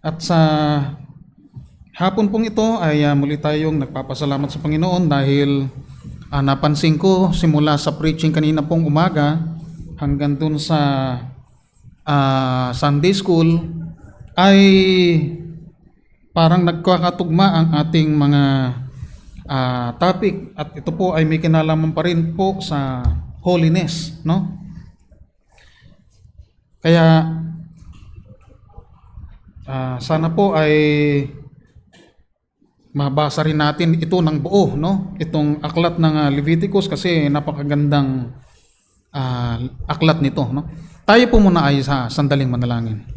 At sa hapon pong ito ay muli tayong nagpapasalamat sa Panginoon dahil napansin ko simula sa preaching kanina pong umaga hanggang dun sa Sunday School ay parang nagkakatugma ang ating mga topic, at ito po ay may kinalaman pa rin po sa holiness, no? Kaya sana po ay mabasa rin natin ito ng buo, no? Itong aklat ng Leviticus, kasi napakagandang aklat nito, no? Tayo po muna ay sa sandaling manalangin.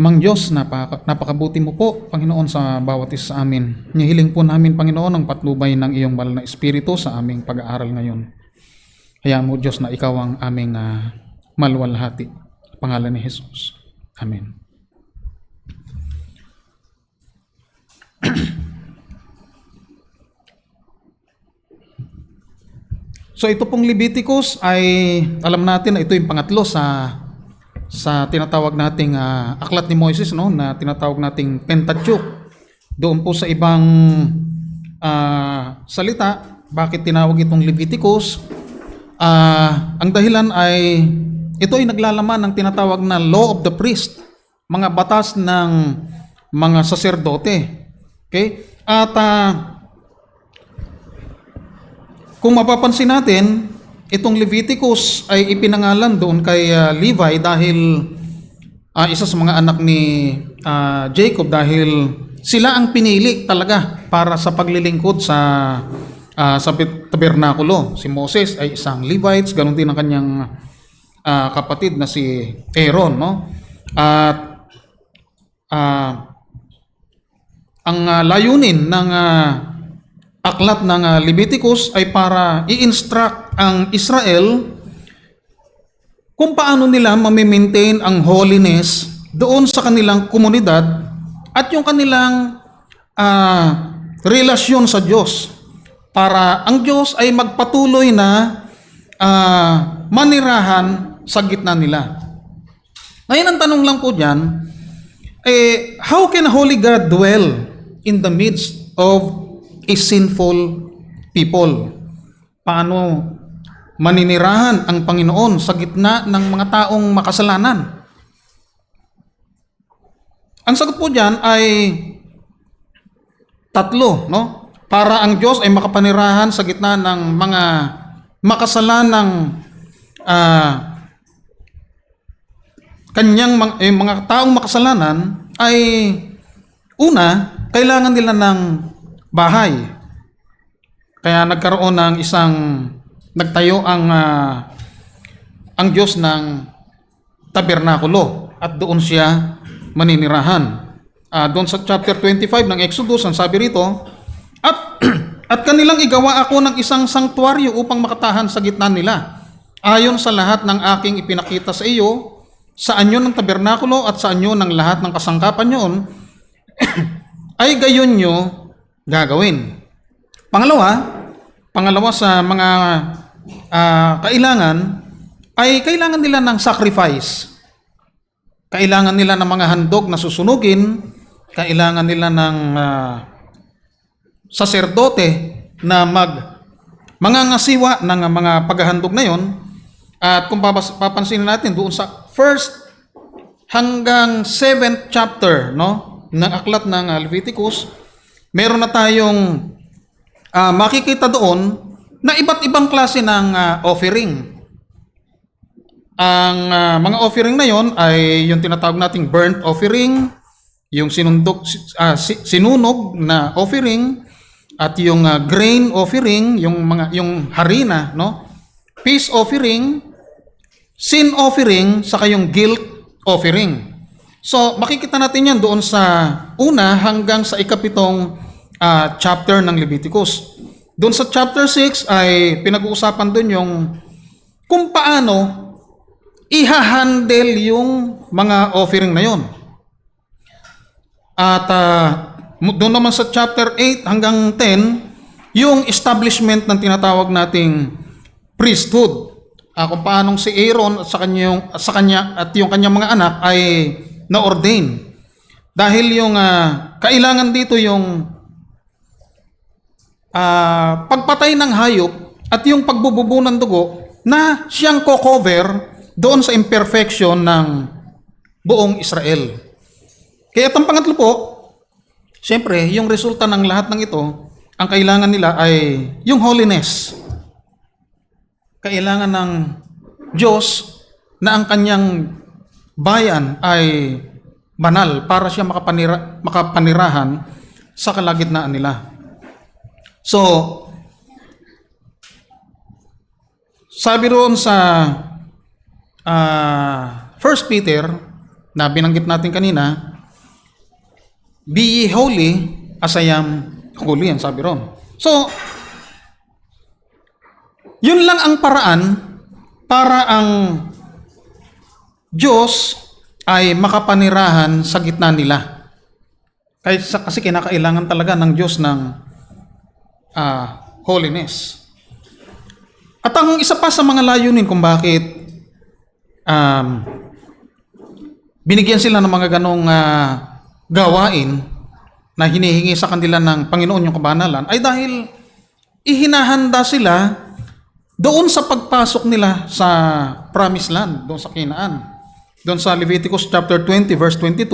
Amang Diyos, napakabuti mo po, Panginoon, sa bawat isa sa amin. Nihiling po namin, Panginoon, ang patnubay ng iyong banal na Espiritu sa aming pag-aaral ngayon. Hayaan mo, Diyos, na ikaw ang aming maluwalhati. Pangalan ni Jesus. Amen. So ito pong Leviticus ay alam natin na ito yung pangatlo sa tinatawag nating aklat ni Moises, no, na tinatawag nating Pentateuch. Doon po sa ibang salita, bakit tinawag itong Leviticus? Ang dahilan ay ito ay naglalaman ng tinatawag na law of the priest, mga batas ng mga saserdote. Okay? At kung mapapansin natin, itong Leviticus ay ipinangalan doon kay Levi dahil isa sa mga anak ni Jacob, dahil sila ang pinili talaga para sa paglilingkod sa tabernakulo. Si Moses ay isang Levites, ganoon din ang kanyang kapatid na si Aaron, no? At ang layunin ng aklat ng Leviticus ay para i-instruct ang Israel kung paano nila mamimaintain ang holiness doon sa kanilang komunidad at yung kanilang relasyon sa Diyos, para ang Diyos ay magpatuloy na manirahan sa gitna nila. Ngayon ang tanong lang po dyan, how can a holy God dwell in the midst of a sinful people? Paano maninirahan ang Panginoon sa gitna ng mga taong makasalanan? Ang sagot po diyan ay tatlo, no? Para ang Diyos ay makapanirahan sa gitna ng mga makasalanang kanyang mga taong makasalanan, ay una, kailangan nila ng bahay. Kaya nagkaroon ng nagtayo ang Diyos ng tabernakulo at doon siya maninirahan. Doon sa chapter 25 ng Exodus, ang sabi rito, at kanilang igawa ako ng isang sanktuaryo upang makatahan sa gitna nila, ayon sa lahat ng aking ipinakita sa iyo, sa anyo ng tabernakulo at sa anyo ng lahat ng kasangkapan niyon, ay gayon nyo gagawin. Pangalawa sa mga kailangan, ay kailangan nila ng sacrifice. Kailangan nila ng mga handog na susunugin, kailangan nila ng saserdote na mangangasiwa ng mga paghahandog na yon. At kung papansin natin doon sa 1st hanggang 7th chapter, no, ng aklat ng Leviticus, meron na tayong makikita doon na iba't ibang klase ng offering. Ang mga offering na yon ay yung tinatawag nating burnt offering, yung sinunog na offering, at yung grain offering, yung harina, no? Peace offering, sin offering, saka yung guilt offering. So, makikita natin yan doon sa una hanggang sa ikapitong chapter ng Leviticus. Doon sa chapter 6 ay pinag-uusapan doon yung kung paano ihahandle yung mga offering na yon. At doon naman sa chapter 8 hanggang 10, yung establishment ng tinatawag nating priesthood. Kung paanong si Aaron at sa kanya at yung kanyang mga anak ay na-ordain. Dahil yung kailangan dito yung pagpatay ng hayop at yung pagbububo ng dugo na siyang co-cover doon sa imperfection ng buong Israel. Kaya itong pangatlo po, siyempre, yung resulta ng lahat ng ito, ang kailangan nila ay yung holiness. Kailangan ng Diyos na ang kanyang bayan ay banal para siya makapanirahan sa kalagitnaan nila. So, sabi roon sa 1 Peter na binanggit natin kanina, be ye holy as I am holy, ang sabi roon. So, yun lang ang paraan para ang Diyos ay makapanirahan sa gitna nila. Kasi kinakailangan talaga ng Diyos ng holiness. At ang isa pa sa mga layunin kung bakit binigyan sila ng mga ganong gawain na hinihingi sa kanila ng Panginoon yung kabanalan ay dahil ihinahanda sila doon sa pagpasok nila sa promised land, doon sa Canaan. Doon sa Leviticus chapter 20 verse 22,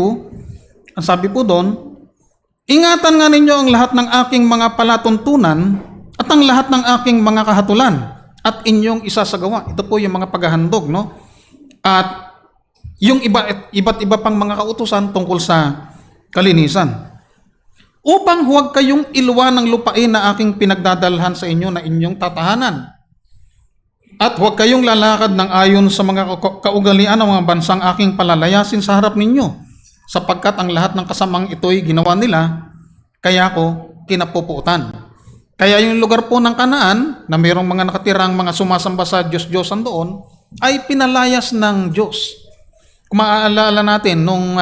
ang sabi po doon, ingatan nga ninyo ang lahat ng aking mga palatuntunan at ang lahat ng aking mga kahatulan at inyong isasagawa. Ito po yung mga paghahandog, no? At yung iba't iba pang mga kautusan tungkol sa kalinisan. Upang huwag kayong iluwa ng lupain na aking pinagdadalhan sa inyo na inyong tatahanan. At huwag kayong lalakad ng ayon sa mga kaugalian ng mga bansang aking palalayasin sa harap ninyo, sapagkat ang lahat ng kasamang ito'y ginawa nila, kaya ko kinapupuutan. Kaya yung lugar po ng Kanaan, na mayroong mga nakatirang mga sumasamba sa Diyos-Diyosan doon, ay pinalayas ng Diyos. Kung maaalala natin, nung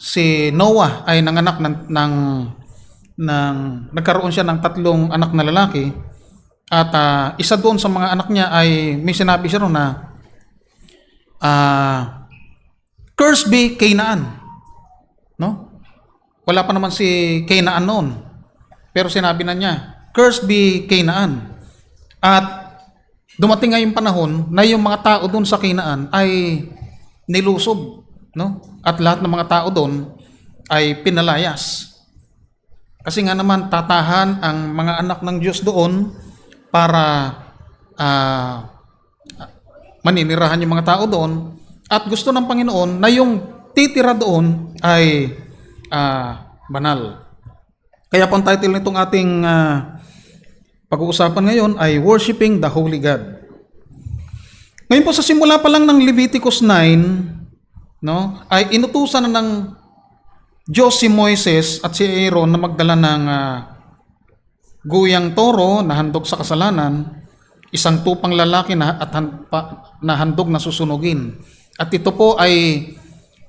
si Noah ay nanganak nagkaroon siya ng 3 anak na lalaki, at isa doon sa mga anak niya ay may sinabi siya ron na cursed be Canaan. No? Wala pa naman si Canaan noon. Pero sinabi na niya, cursed be Canaan. At dumating nga yung panahon na yung mga tao doon sa Canaan ay nilusob. No? At lahat ng mga tao doon ay pinalayas. Kasi nga naman tatahan ang mga anak ng Diyos doon para maninirahan yung mga tao doon, at gusto ng Panginoon na yung titira doon ay banal. Kaya po ang title nitong ating pag-uusapan ngayon ay Worshiping the Holy God. Ngayon po sa simula pa lang ng Leviticus 9, no, ay inutusan na ng Diyos si Moises at si Aaron na magdala ng guyang toro na handog sa kasalanan, isang tupang lalaki na handog na susunugin. At ito po ay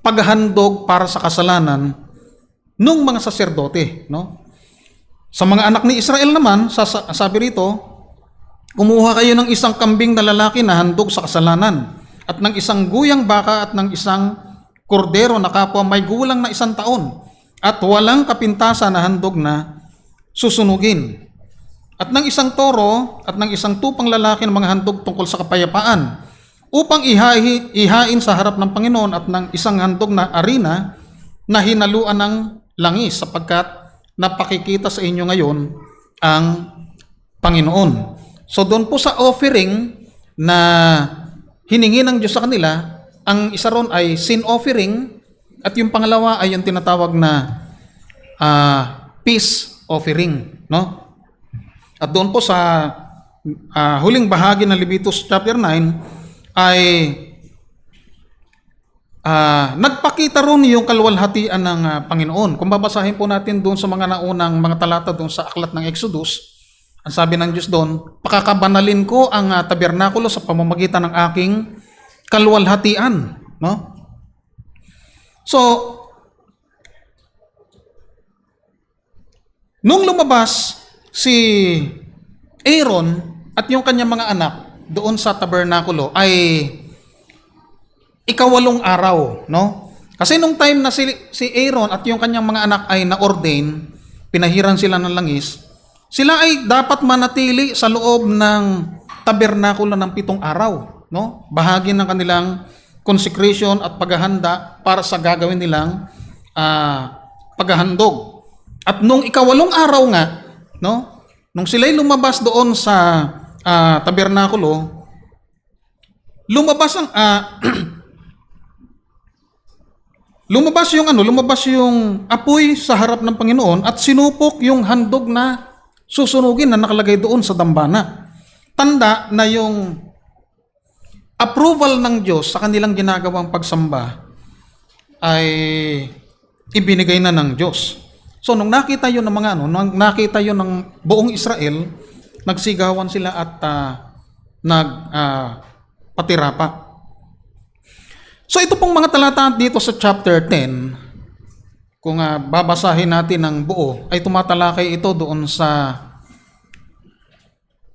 paghandog para sa kasalanan ng mga saserdote, no? Sa mga anak ni Israel naman, sabi rito, kumuha kayo ng isang kambing na lalaki na handog sa kasalanan, at ng isang guyang baka at ng isang kordero na kapwa may gulang na 1 taon, at walang kapintasan na handog na susunugin. At ng isang toro at ng isang tupang lalaki ng mga handog tungkol sa kapayapaan, upang ihain sa harap ng Panginoon, at ng isang handog na arina na hinaluan ng langis, sapagkat napakikita sa inyo ngayon ang Panginoon. So doon po sa offering na hiningi ng Diyos sa kanila, ang isa ron ay sin offering, at yung pangalawa ay yung tinatawag na peace offering, no? At doon po sa huling bahagi ng Leviticus chapter 9 ay nagpakita ron yung kaluwalhatian ng Panginoon. Kung babasahin po natin doon sa mga naunang mga talata doon sa aklat ng Exodus, ang sabi ng Diyos doon, pakakabanalin ko ang tabernakulo sa pamamagitan ng aking kaluwalhatian, no? So, nung lumabas si Aaron at yung kanyang mga anak doon sa tabernakulo ay 8 araw, no? Kasi nung time na si Aaron at yung kanyang mga anak ay na-ordain, pinahiran sila ng langis, sila ay dapat manatili sa loob ng tabernakulo ng 7 araw. No? Bahagi ng kanilang consecration at paghahanda para sa gagawin nilang paghahandog. At nung 8 araw nga, no? Nung sila'y lumabas doon sa tabernakulo, lumabas ang lumabas yung apoy sa harap ng Panginoon at sinupok yung handog na susunugin na nakalagay doon sa dambana. Tanda na yung approval ng Diyos sa kanilang ginagawang pagsamba ay ibinigay na ng Diyos. So nung nakita yun ng mga nung nakita yun ng buong Israel, nagsigawan sila at nagpatira pa. So ito pong mga talata dito sa chapter 10, kung babasahin natin ng buo, ay tumatalakay ito doon sa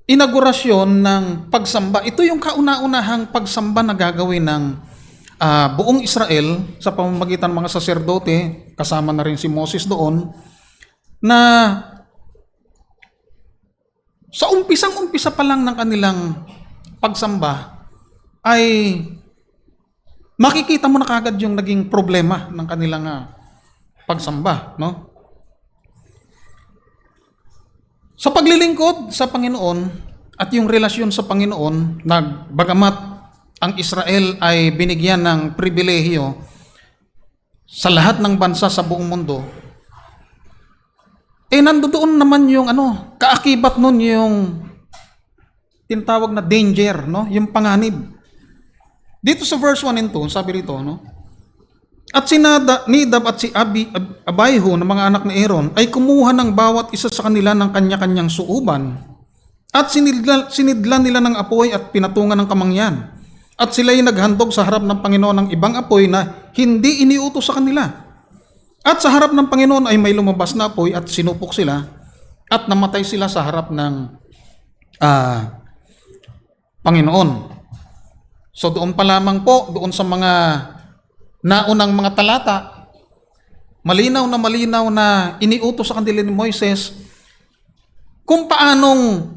inaugurasyon ng pagsamba. Ito yung kauna-unahang pagsamba na gagawin ng buong Israel sa pamamagitan ng mga saserdote, kasama na rin si Moses doon, na sa umpisang-umpisa pa lang ng kanilang pagsamba ay makikita mo na kagad yung naging problema ng kanilang pagsamba, no? Sa paglilingkod sa Panginoon at yung relasyon sa Panginoon, bagamat ang Israel ay binigyan ng pribilehiyo sa lahat ng bansa sa buong mundo, nandoon naman yung kaakibat nun yung tinatawag na danger, no? Yung panganib. Dito sa verse 1 and 2, sabi rito, no? At si Nadab at si Abihu na mga anak ni Aaron ay kumuha ng bawat isa sa kanila ng kanya-kanyang suuban at sinidlan nila ng apoy at pinatungan ng kamangyan. At sila'y naghandog sa harap ng Panginoon ng ibang apoy na hindi iniutos sa kanila. At sa harap ng Panginoon ay may lumabas na apoy at sinupok sila at namatay sila sa harap ng Panginoon. So doon pa lamang po, doon sa mga naunang mga talata, malinaw na iniutos sa kanila ni Moises kung paanong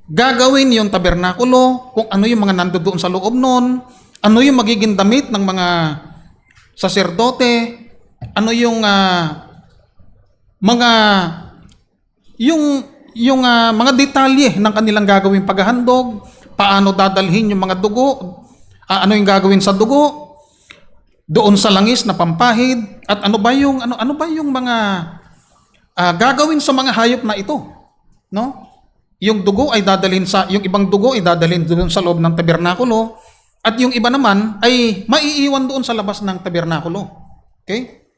gagawin yung tabernakulo, kung ano yung mga nandoon sa loob noon, ano yung magiging damit ng mga saserdote, ano yung mga detalye ng kanilang gagawing paghahandog, paano dadalhin yung mga dugo, ano yung gagawin sa dugo, doon sa langis na pampahid, at ano ba yung mga gagawin sa mga hayop na ito, no? Yung dugo ay yung ibang dugo ay dadalhin doon sa loob ng tabernakulo, at yung iba naman ay maiiwan doon sa labas ng tabernakulo. Okay?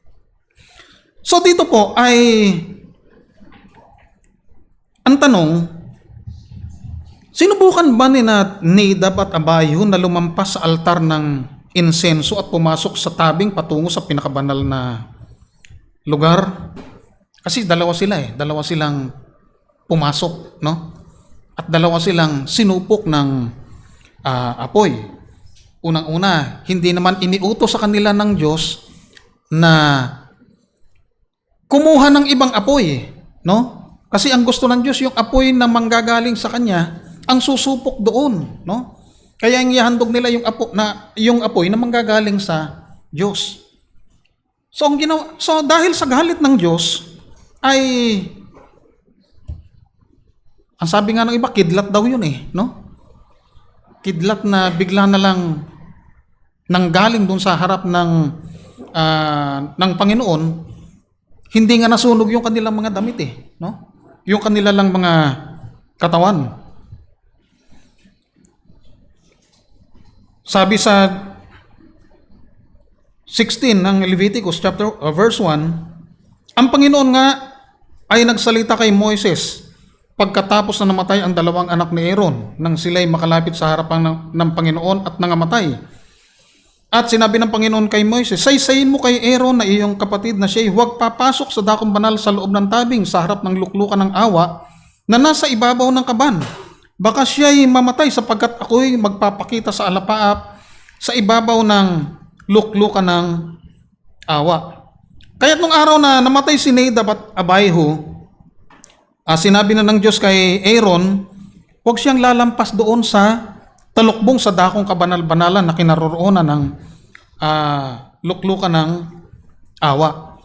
So dito po ay ang tanong, sinubukan ba ni Nadab at Abihu na lumampas sa altar ng insenso at pumasok sa tabing patungo sa pinakabanal na lugar? Kasi dalawa silang pumasok, no? At dalawa silang sinupok ng apoy. Unang-una, hindi naman iniutos sa kanila ng Diyos na kumuha ng ibang apoy, no? Kasi ang gusto ng Diyos, yung apoy na manggagaling sa Kanya, ang susupok doon, no? Kaya ang ihandog nila yung apoy na manggagaling sa Diyos. So dahil sa galit ng Diyos ay ang sabi nga ng iba, kidlat daw yun no? Kidlat na bigla na lang nanggaling doon sa harap ng Panginoon, hindi nga nasunog yung kanilang mga damit no? Yung kanila lang mga katawan. Sabi sa 16 ng Leviticus verse 1, ang Panginoon nga ay nagsalita kay Moises pagkatapos na namatay ang 2 anak ni Aaron nang sila'y makalapit sa harapan ng Panginoon at nangamatay. At sinabi ng Panginoon kay Moises, saysayin mo kay Aaron na iyong kapatid na siya'y huwag papasok sa dakong banal sa loob ng tabing sa harap ng luklukan ng awa na nasa ibabaw ng kaban. Baka siya'y mamatay sapagkat ako'y magpapakita sa alapaap sa ibabaw ng luklukan ng awa. Kaya nung araw na namatay si Nadab at Abihu, sinabi na ng Diyos kay Aaron, huwag siyang lalampas doon sa talukbong sa dakong kabanal-banalan na kinaroroonan ng luklukan ng awa.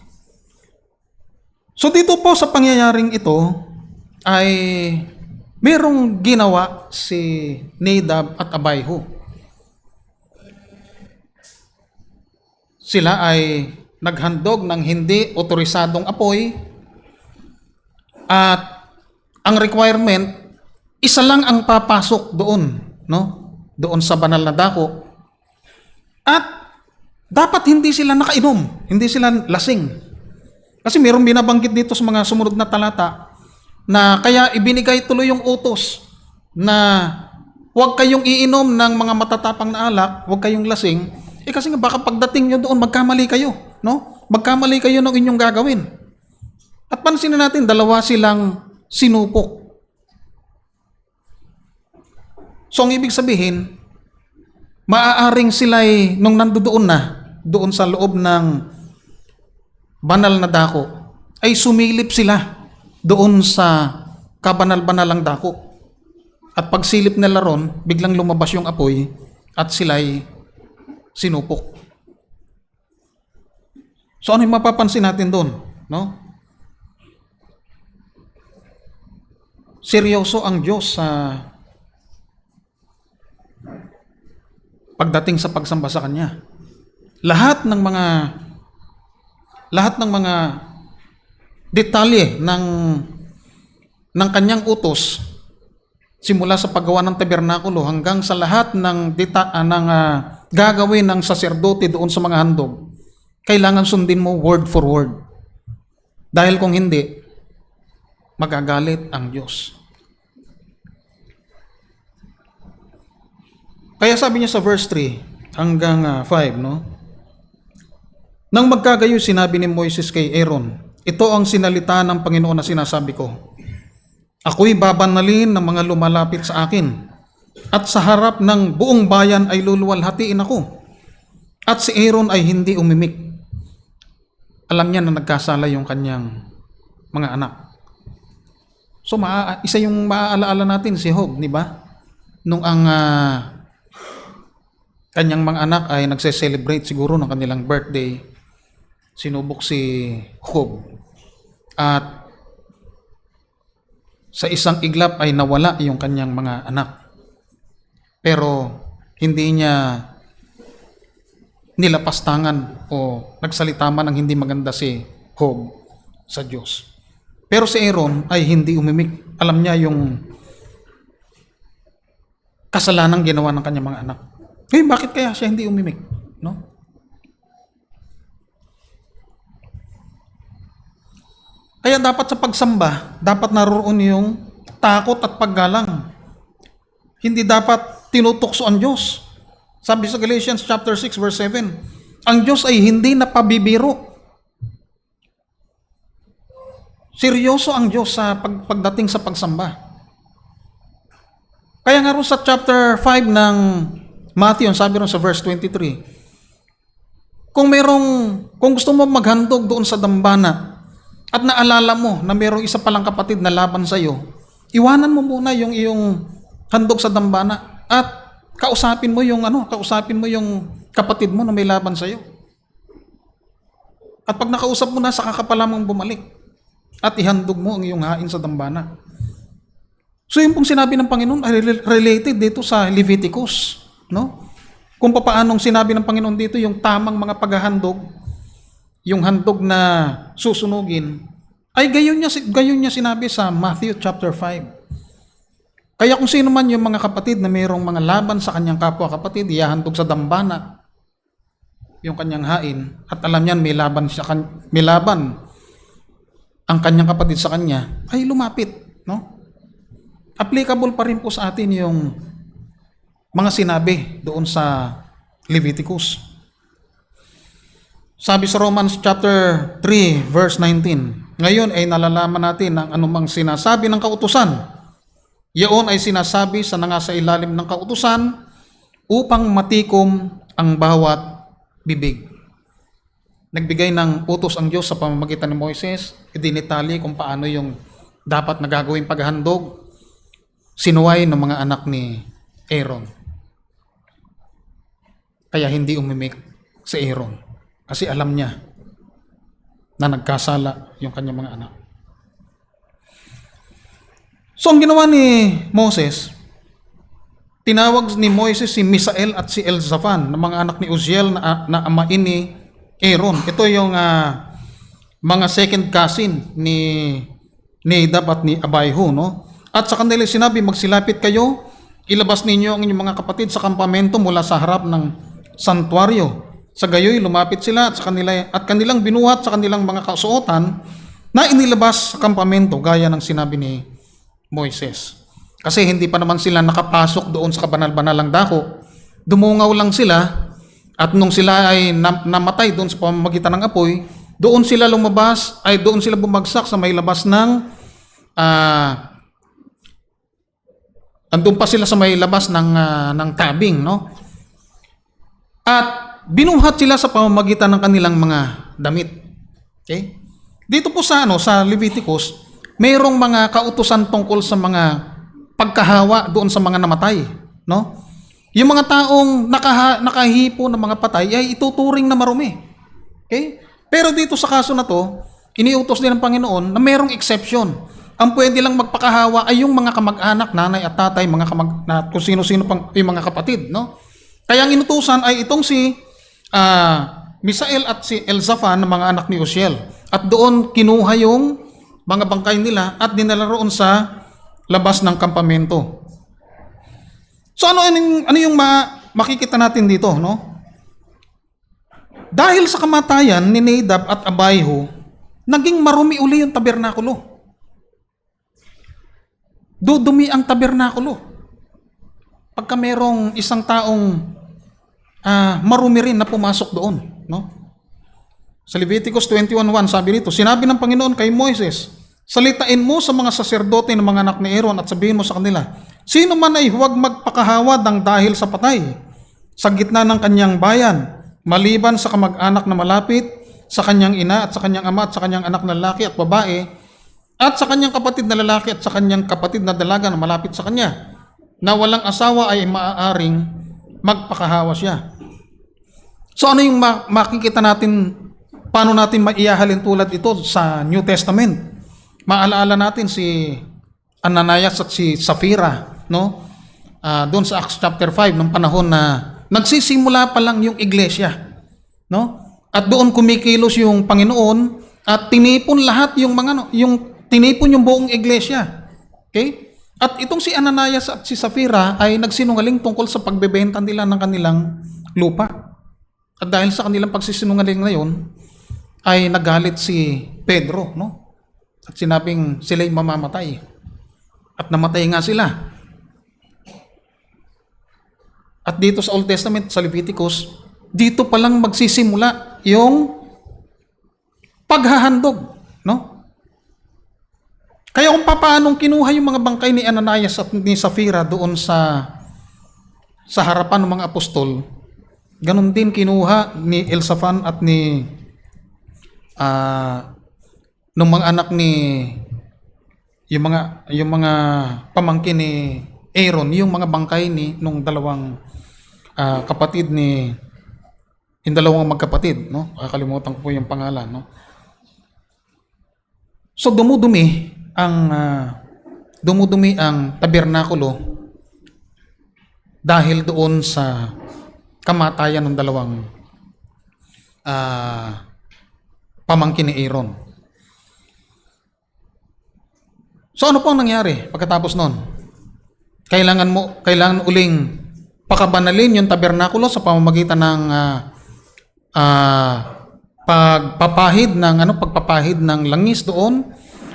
So dito po sa pangyayaring ito ay merong ginawa si Nadab at Abihu. Sila ay naghandog ng hindi otorisadong apoy at ang requirement, isa lang ang papasok doon, no? Doon sa banal na dako. At dapat hindi sila nakainom, hindi sila lasing. Kasi mayroong binabanggit dito sa mga sumunod na talata na kaya ibinigay tuloy yung utos na huwag kayong iinom ng mga matatapang na alak, huwag kayong lasing. Kasi nga baka pagdating nyo doon, magkamali kayo, no? Magkamali kayo ng inyong gagawin. At pansinin natin, dalawa silang sinupok. So ang ibig sabihin, maaaring sila'y nung nandoon na, doon sa loob ng banal na dako, ay sumilip sila doon sa kabanal-banalang dako. At pagsilip nila ron, biglang lumabas yung apoy at sila'y sinupok. So ano yung mapapansin natin doon? No? Seryoso ang Diyos sa pagdating sa pagsamba sa Kanya. Lahat ng mga detalye ng Kanyang utos, simula sa paggawa ng tabernakulo hanggang sa lahat ng gagawin ng saserdote doon sa mga handog, kailangan sundin mo word for word. Dahil kung hindi, magagalit ang Diyos. Kaya sabi niya sa verse 3 hanggang 5, no? Nang magkagayo, sinabi ni Moises kay Aaron, ito ang sinalita ng Panginoon na sinasabi ko. Ako'y babanalin ng mga lumalapit sa akin, at sa harap ng buong bayan ay luluwalhatiin ako. At si Aaron ay hindi umimik. Alam niya na nagkasala yung kanyang mga anak. So isa yung maaalaala natin si Job, di ba? Nung ang kanyang mga anak ay nagse-celebrate siguro ng kanilang birthday, sinubok si Job. At sa isang iglap ay nawala yung kanyang mga anak. Pero hindi niya nilapastangan o nagsalita man ng hindi maganda si Job sa Diyos. Pero si Aaron ay hindi umimik. Alam niya yung kasalanan ginawa ng kanyang mga anak. Ngayon, bakit kaya siya hindi umimik? No? Kaya dapat sa pagsamba, dapat naroon yung takot at paggalang. Hindi dapat tinutokso ang Diyos. Sabi sa Galatians chapter 6 verse 7, ang Diyos ay hindi napabibiro. Seryoso ang Diyos sa pagdating sa pagsamba. Kaya nga rin sa chapter 5 ng Matthew, sabi rin sa verse 23, kung gusto mo maghandog doon sa dambana, at naalala mo na mayroong isa palang kapatid na laban sa iyo, iwanan mo muna yung iyong handog sa dambana at kausapin mo yung kapatid mo na may laban sa iyo. At pag nakausap mo na, saka ka pala mong bumalik at ihandog mo ang iyong hain sa dambana. So yung pong sinabi ng Panginoon ay related dito sa Leviticus, no? Kung paanong sinabi ng Panginoon dito yung tamang mga paghahandog, yung handog na susunugin, ay gayon niya sinabi sa Matthew chapter 5. Kaya kung sino man yung mga kapatid na mayroong mga laban sa kanyang kapwa kapatid, ihahandog sa dambana yung kanyang hain, at alam niyan may laban ang kanyang kapatid sa kanya, ay lumapit, no? Applicable pa rin po sa atin yung mga sinabi doon sa Leviticus. Sabi sa Romans chapter 3 verse 19, ngayon ay nalalaman natin ang anumang sinasabi ng kautusan, yaon ay sinasabi sa nangasa ilalim ng kautusan upang matikom ang bawat bibig. nagbigay ng utos ang Diyos sa pamamagitan ni Moises, idinitali kung paano yung dapat na gagawing paghahandog, sinuway ng mga anak ni Aaron. Kaya hindi umimik si Aaron kasi alam niya na nagkasala yung kanyang mga anak. So ang ginawa ni Moses, tinawag ni Moises si Misael at si Elzaphan na mga anak ni Uzziel na amain ni Aaron. Ito yung mga second cousin ni Nadab at ni Abihu, no? At sa kanila sinabi, magsilapit kayo, ilabas ninyo ang inyong mga kapatid sa kampamento mula sa harap ng santuaryo. Sa gayoy, lumapit sila at kanilang binuhat sa kanilang mga kasuotan na inilabas sa kampamento gaya ng sinabi ni Moises. Kasi hindi pa naman sila nakapasok doon sa kabanal-banalang dako. Dumungaw lang sila at nung sila ay namatay doon sa pamamagitan ng apoy, doon sila bumagsak sa may labas ng andun pa sila sa may labas ng tabing, no? At binuhat sila sa pamamagitan ng kanilang mga damit. Okay? Dito po sa Leviticus, mayroong mga kautusan tungkol sa mga pagkahawa doon sa mga namatay, no? Yung mga taong nakahipo ng mga patay ay ituturing na marumi. Okay? Pero dito sa kaso na to, iniutos din ng Panginoon na mayroong exception. Ang pwede lang magpakahawa ay yung mga kamag-anak, nanay at tatay, kung sino-sino pang yung mga kapatid, no? Kaya ang inutusan ay itong si Misael at si Elzaphan na mga anak ni Uzziel. At doon kinuha yung mga bangkay nila at dinala roon sa labas ng kampamento. So ano yung makikita natin dito, no? Dahil sa kamatayan ni Nadab at Abihu, naging marumi uli yung tabernakulo. Dudumi ang tabernakulo. Pagka merong isang taong marumi rin na pumasok doon, no? Sa Leviticus 21:1 sabi nito, sinabi ng Panginoon kay Moises, salitain mo sa mga saserdote ng mga anak ni Aaron at sabihin mo sa kanila, sino man ay huwag magpakahawad ng dahil sa patay sa gitna ng kanyang bayan, maliban sa kamag-anak na malapit, sa kanyang ina at sa kanyang ama at sa kanyang anak na lalaki at babae, at sa kanyang kapatid na lalaki at sa kanyang kapatid na dalaga na malapit sa kanya, na walang asawa ay maaaring magpakahawa siya. So ano yung makikita natin, paano natin maihahalin tulad ito sa New Testament? Maalaala natin si Ananias at si Sapphira, no? Doon sa Acts chapter 5 ng panahon na nagsisimula pa lang yung iglesia, no? At doon kumikilos yung Panginoon at tinipon lahat yung tinipon yung buong iglesia. Okay? At itong si Ananias at si Sapphira ay nagsinungaling tungkol sa pagbebenta nila ng kanilang lupa. At dahil sa kanilang pagsisinungaling na yun, ay nagalit si Pedro, no? At sinabing sila'y mamamatay. At namatay nga sila. At dito sa Old Testament, sa Leviticus, dito pa lang magsisimula yung paghahandog, no? Kaya kung paanong kinuha yung mga bangkay ni Ananias at ni Sapphira doon sa harapan ng mga apostol, ganun din kinuha ni Elzaphan at ni nung mga anak ni yung mga pamangkin ni Aaron, yung mga bangkay nung dalawang kapatid yung dalawang magkapatid, no? Kakalimutan ko po yung pangalan, no? So dumudumi ang tabernakulo dahil doon sa kamatayan ng dalawang pamangkin ni Aaron. So ano po ang nangyari pagkatapos nun? Kailangan uling pakabanalin yung tabernakulo sa pamamagitan ng pagpapahid ng langis doon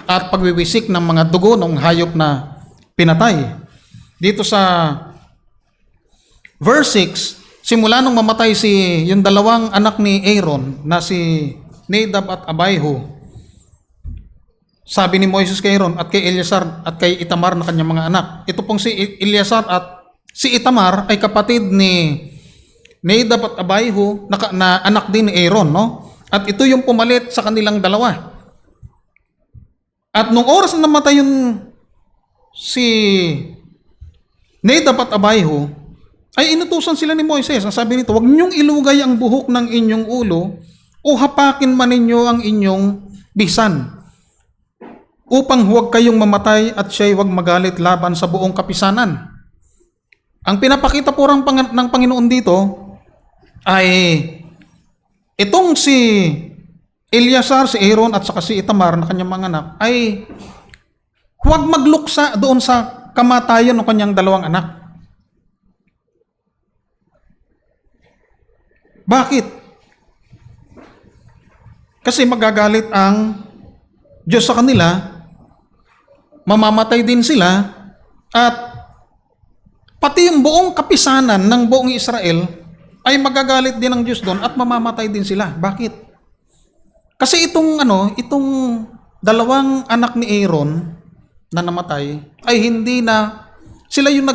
at pagwiwisik ng mga dugo ng hayop na pinatay. Dito sa verse 6, simula nung mamatay yung dalawang anak ni Aaron na si Nadab at Abihu, sabi ni Moises kay Aaron at kay Eleazar at kay Itamar na kanyang mga anak. Ito pong si Eleazar at si Itamar ay kapatid ni Nadab at Abihu na anak din ni Aaron, no? At ito yung pumalit sa kanilang dalawa. At nung oras na namatay yung si Nadab at Abihu, ay inutusan sila ni Moises. Ang sabi nito, huwag ninyong ilugay ang buhok ng inyong ulo o hapakin man ninyo ang inyong bisan, upang huwag kayong mamatay at siya'y huwag magalit laban sa buong kapisanan. Ang pinapakita po ng Panginoon dito ay itong si Eleazar, si Aaron at saka si Itamar na kanyang mga anak ay huwag magluksa doon sa kamatayan ng kanyang dalawang anak. Bakit? Kasi magagalit ang Diyos sa kanila, mamamatay din sila, at pati yung buong kapisanan ng buong Israel ay magagalit din ang Diyos doon at mamamatay din sila. Bakit? Kasi itong dalawang anak ni Aaron na namatay ay hindi na sila yung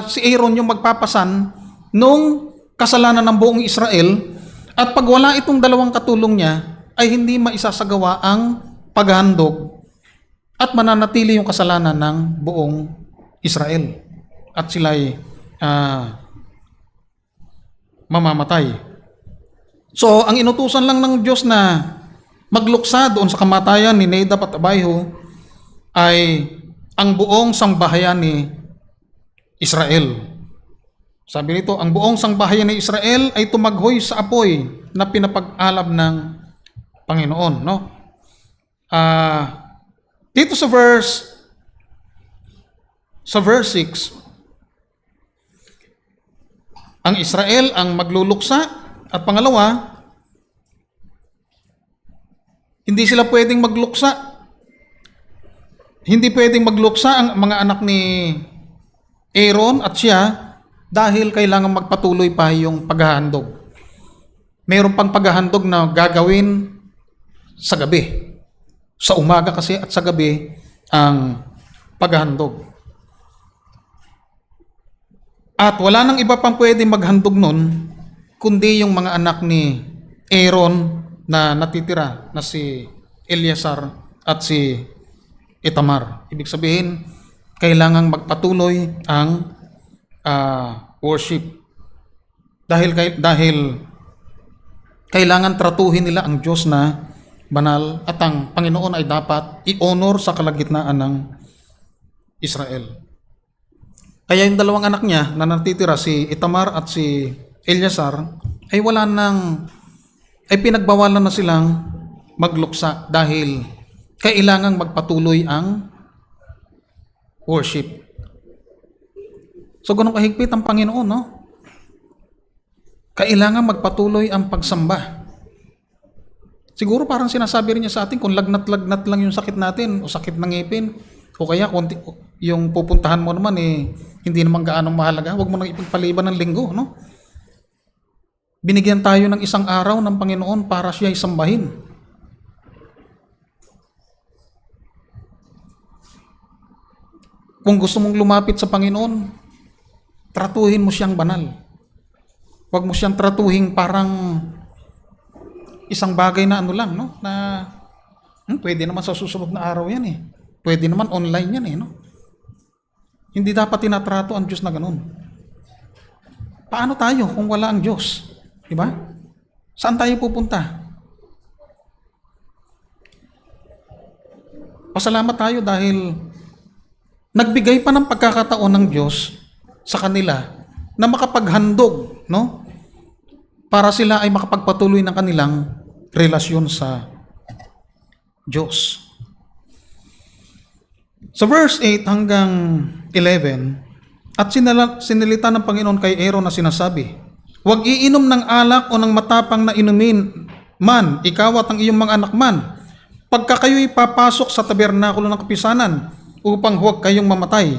si Aaron yung magpapasan nung kasalanan ng buong Israel, at pag wala itong dalawang katulong niya ay hindi maisasagawa ang paghahandog at mananatili yung kasalanan ng buong Israel at sila'y mamamatay. So, ang inutusan lang ng Diyos na magluksa doon sa kamatayan ni Nadab at Abihu ay ang buong sangbahayan ni Israel. Sabi nito, ang buong sangbahayan ni Israel ay tumaghoy sa apoy na pinapag-alab ng Panginoon. No? Dito sa verse 6, ang Israel ang magluluksa, at pangalawa, hindi sila pwedeng magluksa. Hindi pwedeng magluksa ang mga anak ni Aaron at siya dahil kailangan magpatuloy pa yung paghahandog. Mayroon pang paghahandog na gagawin sa gabi. Sa umaga kasi at sa gabi ang paghahandog. At wala nang iba pang pwedeng maghandog nun kundi yung mga anak ni Aaron na natitira na si Eleazar at si Itamar. Ibig sabihin, kailangang magpatuloy ang worship. Dahil kailangan tratuhin nila ang Diyos na banal, at ang Panginoon ay dapat i-honor sa kalagitnaan ng Israel. Kaya yung dalawang anak niya na natitira, si Itamar at si Eleazar, ay pinagbawalan na silang magluksa dahil kailangang magpatuloy ang worship. So, ganun kahigpit ang Panginoon, no? Kailangan magpatuloy ang pagsamba. Siguro parang sinasabi rin niya sa atin, kung lagnat-lagnat lang yung sakit natin, o sakit ng ngipin, o kaya yung pupuntahan mo naman, hindi naman gaanong mahalaga, huwag mo nang ipagpaliban ng linggo, no? Binigyan tayo ng isang araw ng Panginoon para siya isambahin. Kung gusto mong lumapit sa Panginoon, tratuhin mo siyang banal. Huwag mo siyang tratuhin parang isang bagay na ano lang, no? Na pwede naman sa susunod na araw yan eh. Pwede naman online yan eh, no? Hindi dapat tinatrato ang Diyos na ganun. Paano tayo kung wala ang Diyos? Diba? Saan tayo pupunta? Pasalamat tayo dahil nagbigay pa ng pagkakataon ng Diyos sa kanila na makapaghandog, no? Para sila ay makapagpatuloy ng kanilang relasyon sa Diyos. Sa verse 8 hanggang 11, at sinilita ng Panginoon kay Aaron na sinasabi, huwag iinom ng alak o ng matapang na inumin man, ikaw at ang iyong mga anak man, pagka kayo'y papasok sa tabernakulo ng kapisanan, upang huwag kayong mamatay.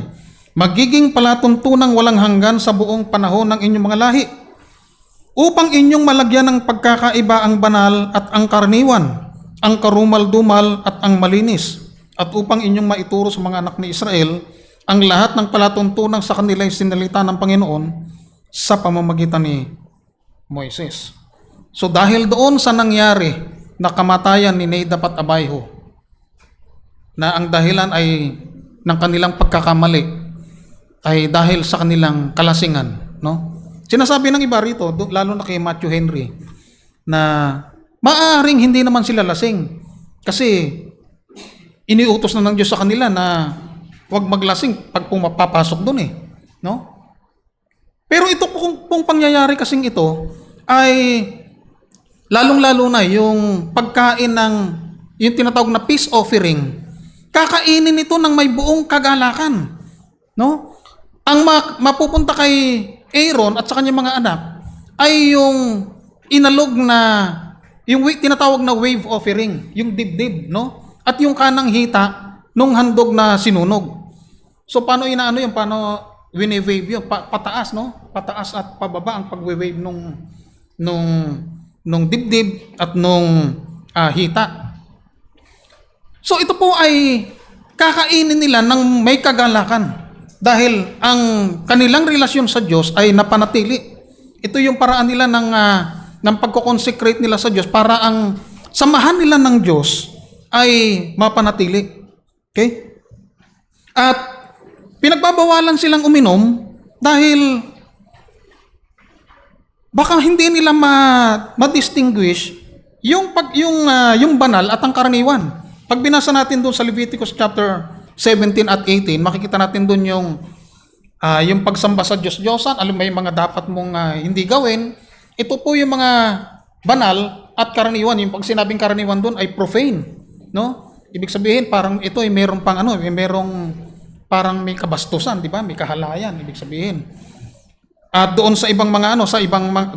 Magiging palatuntunang walang hanggan sa buong panahon ng inyong mga lahi, upang inyong malagyan ng pagkakaiba ang banal at ang karaniwan, ang karumal-dumal at ang malinis, at upang inyong maituro sa mga anak ni Israel ang lahat ng palatuntunang sa kanila ay sinalita ng Panginoon sa pamamagitan ni Moises. So dahil doon sa nangyari na kamatayan ni Nadab at Abihu, na ang dahilan ay ng kanilang pagkakamali ay dahil sa kanilang kalasingan, no? Sinasabi ng iba rito, lalo na kay Matthew Henry, na maaaring hindi naman sila lasing kasi iniutos na ng Diyos sa kanila na huwag maglasing pag pumapasok doon no? Pero ito pong pangyayari kasing ito ay lalong-lalo na yung pagkain ng yung tinatawag na peace offering. Kakainin ito ng may buong kagalakan, no? Ang mapupunta kay Aaron at sa kanyang mga anak ay yung inalog na yung tinatawag na wave offering, yung dibdib, no? At yung kanang hita nung handog na sinunog. So paano inaano yung paano wini-wave yun? Pataas, no? Pataas at pababa ang pagwe-wave nung dibdib at nung hita. So ito po ay kakainin nila ng may kagalakan dahil ang kanilang relasyon sa Diyos ay napanatili. Ito yung paraan nila ng pagko-consecrate nila sa Diyos para ang samahan nila ng Diyos ay mapanatili. Okay? At pinagbabawalan silang uminom dahil baka hindi nila ma-distinguish yung banal at ang karaniwan. Pag binasa natin doon sa Leviticus chapter 17 at 18, makikita natin doon yung pagsamba sa Diyos-Diyosan, may mga dapat mong hindi gawin. Ito po yung mga banal at karaniwan. Yung pag sinabing karaniwan doon ay profane, no? Ibig sabihin parang ito ay merong merong parang may kabastusan, di ba? May kahalayan, ibig sabihin. At doon sa ibang mga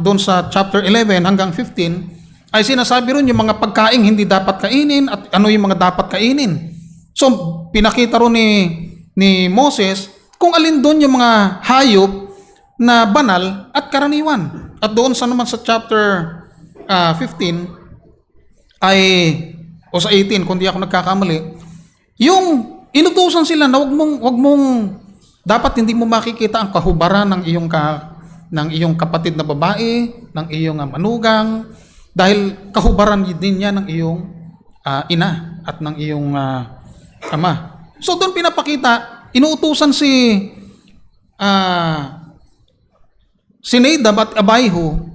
doon sa chapter 11 hanggang 15 ay sinasabi ron yung mga pagkain hindi dapat kainin at ano yung mga dapat kainin. So, pinakita ron ni Moses kung alin doon yung mga hayop na banal at karaniwan. At doon naman sa chapter 15 o sa 18 kung di ako nagkakamali, yung inutusan sila na wag mong dapat hindi mo makikita ang kahubaran ng iyong kapatid na babae, ng iyong manugang, dahil kahubaran din niya ng iyong ina at ng iyong ama. So doon pinapakita, inuutusan si Nadab at Abihu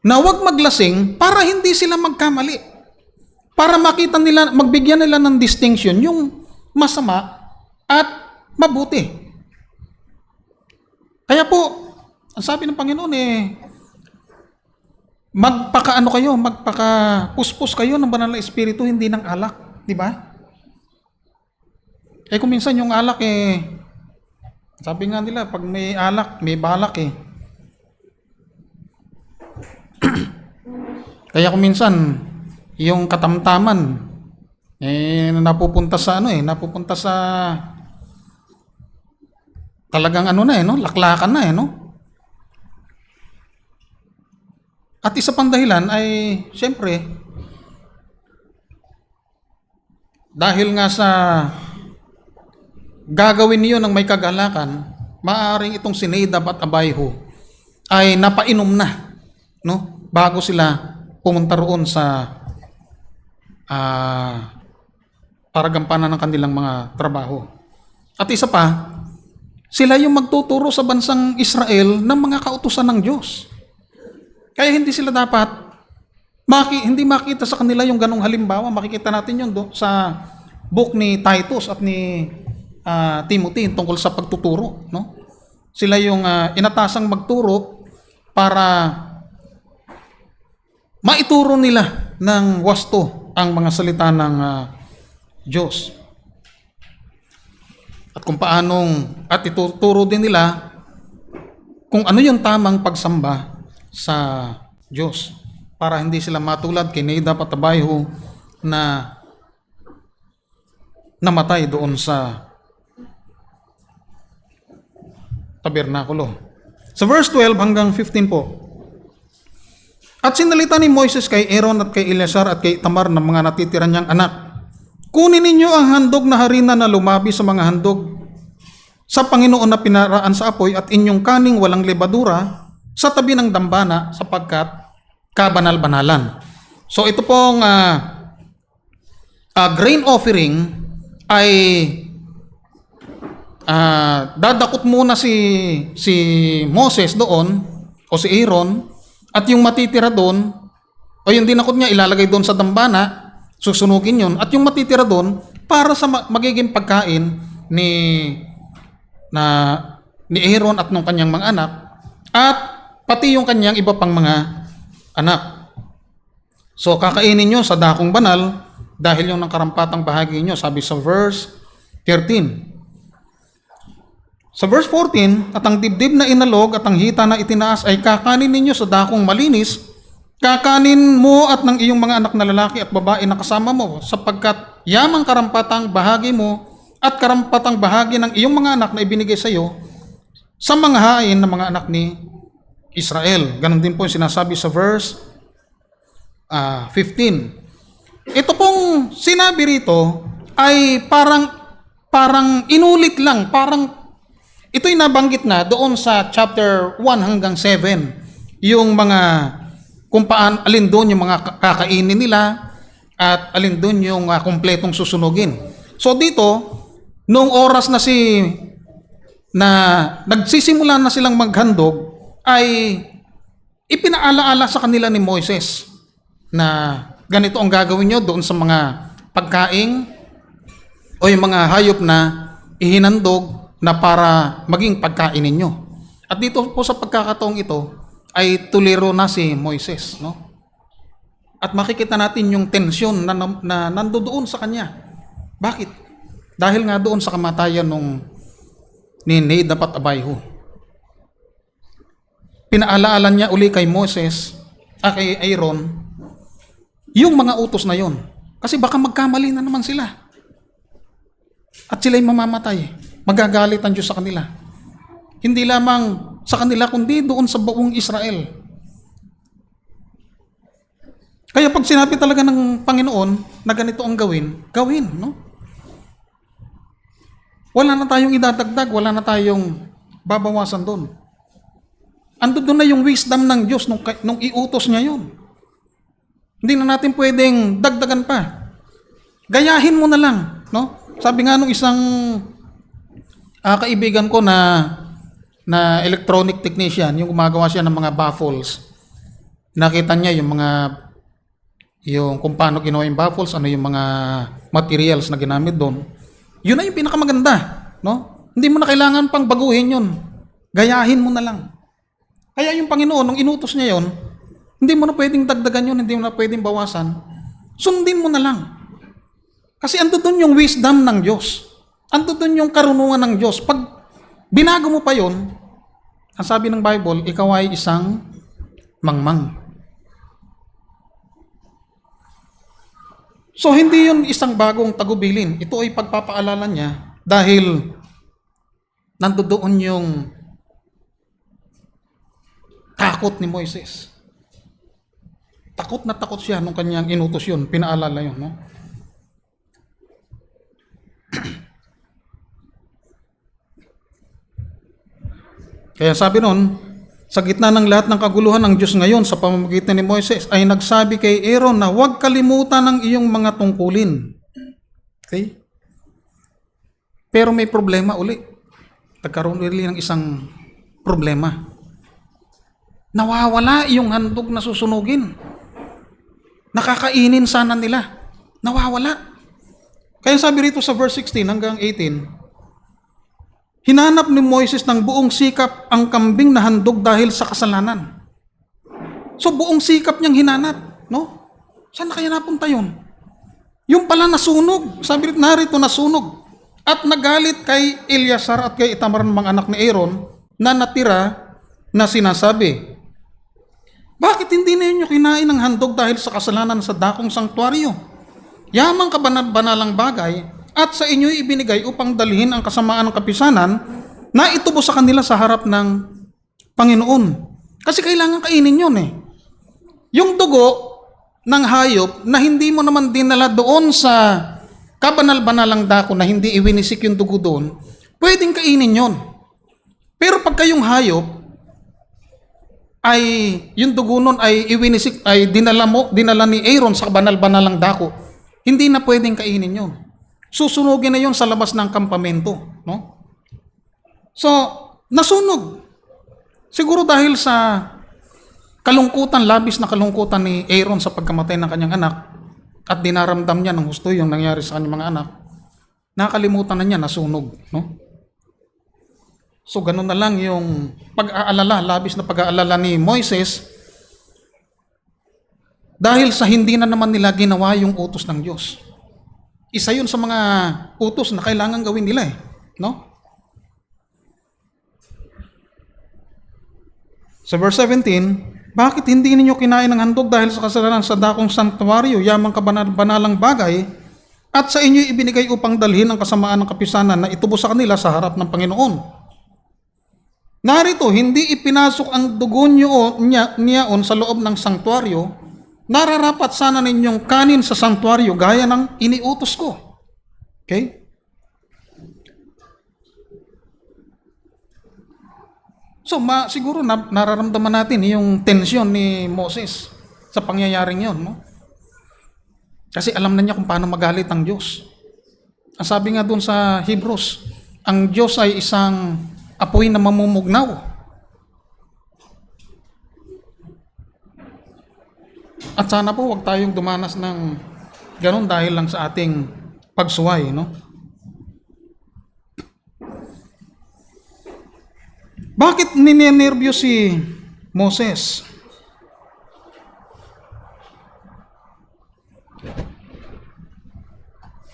na huwag maglasing para hindi sila magkamali. Para makita nila, magbigyan nila ng distinction yung masama at mabuti. Kaya po, ang sabi ng Panginoon magpaka-puspos kayo ng banal na espiritu, hindi ng alak, di ba? Kung minsan yung alak sabi nga nila, pag may alak, may balak Kaya kung minsan, yung katamtaman, napupunta sa talagang laklakan na no? At isa pang dahilan ay, siyempre, dahil nga sa gagawin niyo ng may kagalakan, maaaring itong si Nadab at Abihu ay napainom na, no? Bago sila pumunta roon sa para gampanan ng kanilang mga trabaho. At isa pa, sila yung magtuturo sa bansang Israel ng mga kautusan ng Diyos. Kaya hindi sila dapat hindi makita sa kanila yung ganong halimbawa. Makikita natin yun sa book ni Titus at ni Timothy tungkol sa pagtuturo, no? Sila yung inatasang magturo para maituro nila ng wasto ang mga salita ng Diyos. At kung at ituturo din nila kung ano yung tamang pagsamba sa Diyos para hindi sila matulad kay Nadab at Abihu na namatay doon sa tabernakulo. Sa verse 12 hanggang 15 po. At sinalita ni Moises kay Aaron at kay Eleazar at kay Itamar ng mga natitira niyang anak, kunin ninyo ang handog na harina na lumabi sa mga handog sa Panginoon na pinaraan sa apoy at inyong kaning walang lebadura sa tabi ng dambana sapagkat kabanal-banalan. So ito pong grain offering ay dadakot muna si Moses doon o si Aaron, at yung matitira doon o yung dinakot niya ilalagay doon sa dambana, susunugin yun, at yung matitira doon para sa magiging pagkain ni Aaron at ng kanyang mga anak, at pati yung kanyang iba pang mga anak. So kakainin nyo sa dakong banal dahil yung ng karampatang bahagi nyo, sabi sa verse 13. Sa verse 14, at ang dibdib na inalog at ang hita na itinaas ay kakanin ninyo sa dakong malinis, kakanin mo at ng iyong mga anak na lalaki at babae na kasama mo, sapagkat yamang karampatang bahagi mo at karampatang bahagi ng iyong mga anak na ibinigay sa iyo sa mga hain ng mga anak ni Israel. Ganon din po yung sinasabi sa verse 15. Ito pong sinabi rito ay parang inulit lang, parang ito'y nabanggit na doon sa chapter 1 hanggang 7. Yung mga kung alin doon yung mga kakainin nila at alin doon yung kumpletong susunugin. So dito, noong oras na nagsisimula na silang maghandog, ay ipinaalaala sa kanila ni Moises na ganito ang gagawin nyo doon sa mga pagkain o yung mga hayop na ihinandog na para maging pagkain ninyo. At dito po sa pagkakataong ito ay tuliro na si Moises, no? At makikita natin yung tensyon na nandoon sa kanya. Bakit? Dahil nga doon sa kamatayan ni Nadab at Abihu. Pinaalaala niya uli kay Moses, kay Aaron, yung mga utos na yon. Kasi baka magkamali na naman sila. At sila'y mamamatay. Magagalit ang Diyos sa kanila. Hindi lamang sa kanila, kundi doon sa buong Israel. Kaya pag sinabi talaga ng Panginoon na ganito ang gawin, no? Wala na tayong idadagdag, wala na tayong babawasan doon. Ando doon na yung wisdom ng Diyos nung iutos niya yun. Hindi na natin pwedeng dagdagan pa. Gayahin mo na lang, no? Sabi nga nung isang kaibigan ko na electronic technician, yung gumagawa siya ng mga baffles. Nakita niya yung kung paano ginawa yung baffles, ano yung mga materials na ginamit doon. Yun na yung pinakamaganda, no? Hindi mo na kailangan pang baguhin yun. Gayahin mo na lang. Kaya yung Panginoon, nung inutos niya yun, hindi mo na pwedeng dagdagan yun, hindi mo na pwedeng bawasan. Sundin mo na lang. Kasi ando doon yung wisdom ng Diyos. Ando doon yung karunungan ng Diyos. Pag binago mo pa yun, ang sabi ng Bible, ikaw ay isang mangmang. So hindi yun isang bagong tagubilin. Ito ay pagpapaalala niya dahil nandoon yung takot ni Moises. Takot na takot siya nung kanyang inutos yun. Pinaalala yun, no? Kaya sabi nun, sa gitna ng lahat ng kaguluhan ng Diyos ngayon sa pamamagitan ni Moises ay nagsabi kay Aaron na huwag kalimutan ng iyong mga tungkulin. Okay? Pero may problema uli. Nagkaroon uli ng isang problema. Nawawala yung handog na susunugin. Nakakainin sana nila. Nawawala. Kaya sabi rito sa verse 16 hanggang 18, hinanap ni Moises ng buong sikap ang kambing na handog dahil sa kasalanan. So buong sikap niyang hinanap, no? Saan na kaya napunta yun? Yung pala nasunog. Sabi rito, narito nasunog. At nagalit kay Eleazar at kay Itamar ng mga anak ni Aaron na natira na sinasabi, bakit hindi ninyo kinain ng handog dahil sa kasalanan sa dakong sanktuaryo? Yamang kabanal-banalang bagay at sa inyo'y ibinigay upang dalhin ang kasamaan ng kapisanan na itubo sa kanila sa harap ng Panginoon. Kasi kailangan kainin yun eh. Yung dugo ng hayop na hindi mo naman dinala doon sa kabanal-banalang dako na hindi iwinisik yung dugo doon, pwedeng kainin yun. Pero pag kayong hayop, ay yung dugo nun ay iwinisik, ay dinala ni Aaron sa banal-banalang dako. Hindi na pwedeng kainin yun. Susunugin na yun sa labas ng kampamento. No? So, nasunog. Siguro dahil sa kalungkutan, labis na kalungkutan ni Aaron sa pagkamatay ng kanyang anak at dinaramdam niya ng husto yung nangyari sa kanyang mga anak, nakalimutan na niya, nasunog. No? So, ganun na lang yung pag-aalala, labis na pag-aalala ni Moises dahil sa hindi na naman nila ginawa yung utos ng Diyos. Isa yun sa mga utos na kailangan gawin nila eh. No? Sa verse 17, bakit hindi ninyo kinain ng handog dahil sa kasalanan sa dakong santuario, yamang kabanalang bagay, at sa inyo ibinigay upang dalhin ang kasamaan ng kapisanan na itubo sa kanila sa harap ng Panginoon? Narito, hindi ipinasok ang dugo niyaon sa loob ng sanktuaryo, nararapat sana ninyong kanin sa sanktuaryo gaya ng iniutos ko. Okay? So, siguro nararamdaman natin yung tensyon ni Moses sa pangyayaring yon, no? Kasi alam na niya kung paano magalit ang Diyos. Ang sabi nga doon sa Hebrews, ang Diyos ay isang apoy na mamumugnaw. At sana po wag tayong dumanas ng ganun dahil lang sa ating pagsuway, no? Bakit ninenervyo si Moses?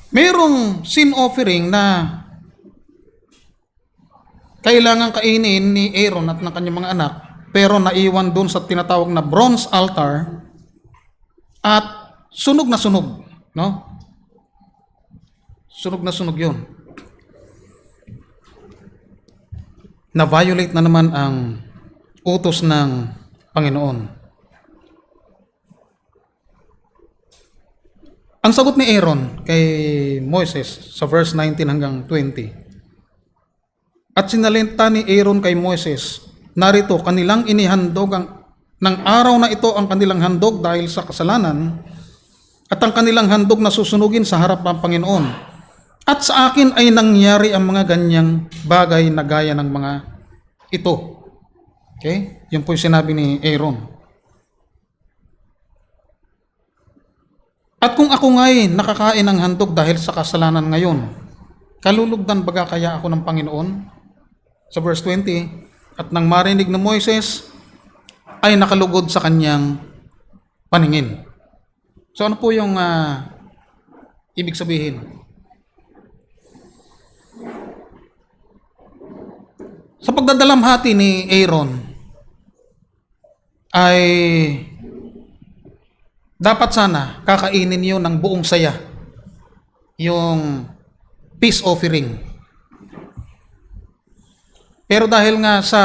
Merong sin offering na kailangan kainin ni Aaron at ng kanyang mga anak, pero naiwan doon sa tinatawag na bronze altar at sunog na sunog, no? Sunog na sunog 'yon. Na-violate na naman ang utos ng Panginoon. Ang sagot ni Aaron kay Moises sa verse 19 hanggang 20. At sinalita ni Aaron kay Moises, narito, kanilang inihandog ng araw na ito ang kanilang handog dahil sa kasalanan, at ang kanilang handog na susunugin sa harap ng Panginoon. At sa akin ay nangyari ang mga ganyang bagay na gaya ng mga ito. Okay? Yun po yung sinabi ni Aaron. At kung ako nga'y nakakain ng handog dahil sa kasalanan ngayon, kalulugdan baga kaya ako ng Panginoon? Sa verse 20, at nang marinig ng Moises, ay nakalugod sa kanyang paningin. So ano po yung ibig sabihin? Sa pagdadalamhati ni Aaron, ay dapat sana kakainin yun ng buong saya, yung peace offering. Pero dahil nga sa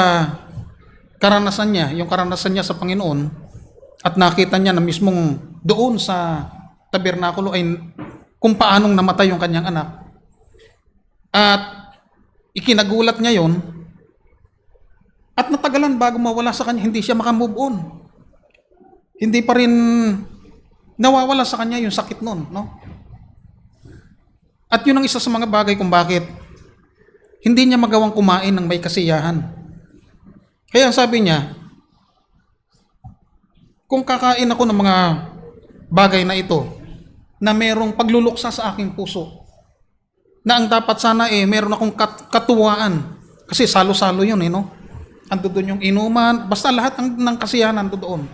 karanasan niya, yung karanasan niya sa Panginoon, at nakita niya na mismong doon sa tabernakulo ay kung paanong namatay yung kanyang anak, at ikinagulat niya yon, at natagalan bago mawala sa kanya, hindi siya makamove on. Hindi pa rin nawawala sa kanya yung sakit nun, no? At yun ang isa sa mga bagay kung bakit hindi niya magawang kumain ng may kasiyahan. Kaya sabi niya, kung kakain ako ng mga bagay na ito, na merong pagluluksa sa aking puso, na ang dapat sana meron akong katuwaan, kasi salo-salo yun no? Ando doon yung inuman, basta lahat ng kasiyahan ando doon.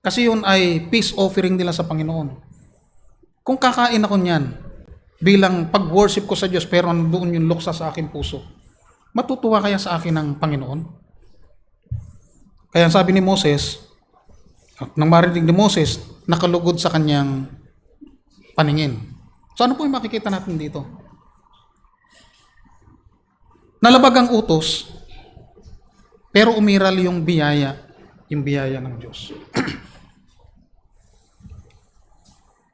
Kasi yun ay peace offering nila sa Panginoon. Kung kakain ako niyan, bilang pag-worship ko sa Diyos, pero nandoon yung luksa sa aking puso, matutuwa kaya sa akin ng Panginoon? Kaya sabi ni Moses, at nang marinig ni Moses, nakalugod sa kanyang paningin. So ano po yung makikita natin dito? Nalabag ang utos, pero umiral yung biyaya ng Diyos.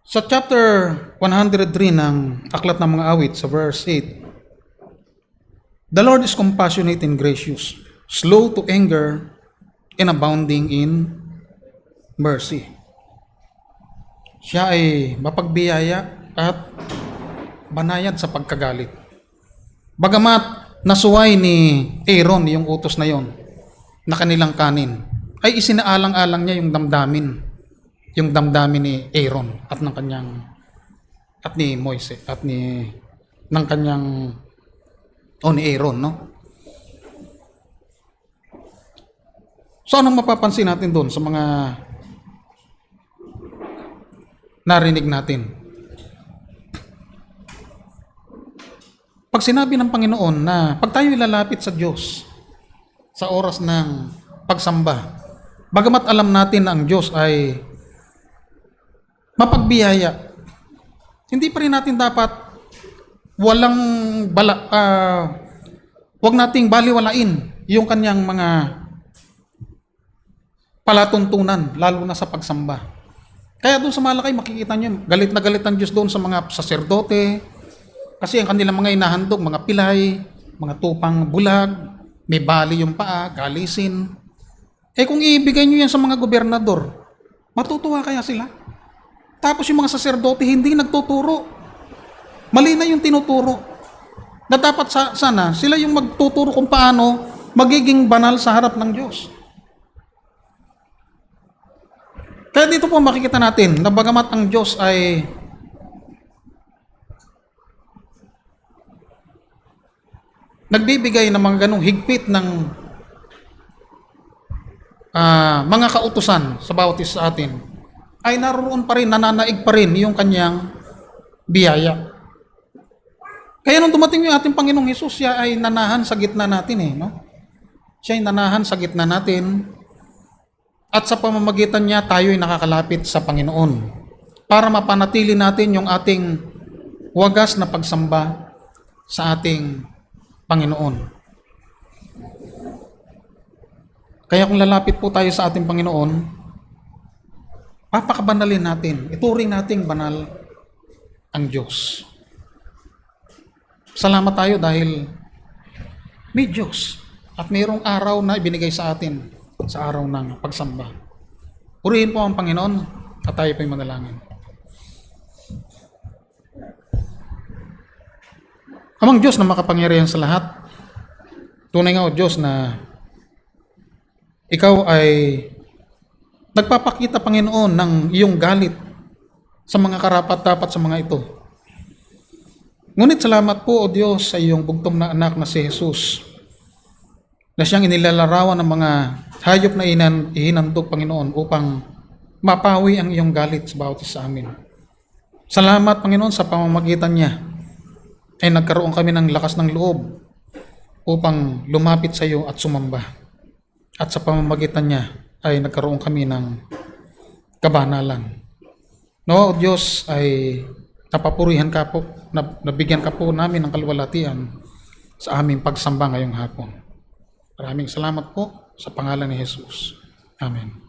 Sa chapter 103 ng Aklat ng Mga Awit, sa verse 8, the Lord is compassionate and gracious, slow to anger, and abounding in mercy. Siya ay mapagbiyaya at banayad sa pagkagalit. Bagamat nasuway ni Aaron yung utos na yon na kanilang kanin, ay isinaalang-alang niya yung damdamin ni Aaron at ng kanyang at ni Moises at ni ng kanyang ni Aaron, no? So anong mapapansin natin doon sa mga narinig natin? Pag sinabi ng Panginoon na pag tayo ilalapit sa Diyos sa oras ng pagsamba, bagamat alam natin na ang Diyos ay mapagbiyaya, hindi pa rin natin dapat wag nating baliwalain yung kanyang mga palatuntunan, lalo na sa pagsamba. Kaya doon sa Malakay, makikita nyo, galit na galit ang Diyos doon sa mga saserdote, kasi ang kanilang mga inahandog, mga pilay, mga tupang bulag, may bali yung paa, galisin. Kung ibigay nyo yan sa mga gobernador, matutuwa kaya sila? Tapos yung mga saserdote hindi nagtuturo. Mali na yung tinuturo. Na dapat sana sila yung magtuturo kung paano magiging banal sa harap ng Diyos. Kaya dito po makikita natin na bagamat ang Diyos ay nagbibigay ng mga ganong higpit ng mga kautusan sa bawat isa sa atin, ay naroon pa rin, nananaig pa rin yung kanyang biyaya. Kaya nung dumating yung ating Panginoong Hesus, siya ay nanahan sa gitna natin no? Siya ay nanahan sa gitna natin, at sa pamamagitan niya tayo ay nakakalapit sa Panginoon para mapanatili natin yung ating wagas na pagsamba sa ating Panginoon. Kaya kung lalapit po tayo sa ating Panginoon, papakabanalin natin, ituring nating banal ang Diyos. Salamat tayo dahil may Diyos at mayroong araw na ibinigay sa atin sa araw ng pagsamba. Purihin po ang Panginoon at tayo po'y manalangin. Amang Diyos na makapangyarihan sa lahat, tunay nga o Diyos na Ikaw ay nagpapakita, Panginoon, ng iyong galit sa mga karapat-dapat sa mga ito. Ngunit salamat po, O Diyos, sa iyong bugtong na anak na si Jesus, na siyang inilalarawan ng mga hayop na ihinandog, Panginoon, upang mapawi ang iyong galit sa bawat isa amin. Salamat, Panginoon, sa pamamagitan niya ay nagkaroon kami ng lakas ng loob upang lumapit sa iyo at sumamba. At sa pamamagitan niya ay nagkaroon kami ng kabanalan. No, O Diyos, ay napapurihan ka po, nabigyan ka po namin ng kaluwalhatian sa aming pagsamba ngayong hapon. Maraming salamat po sa pangalan ni Jesus. Amen.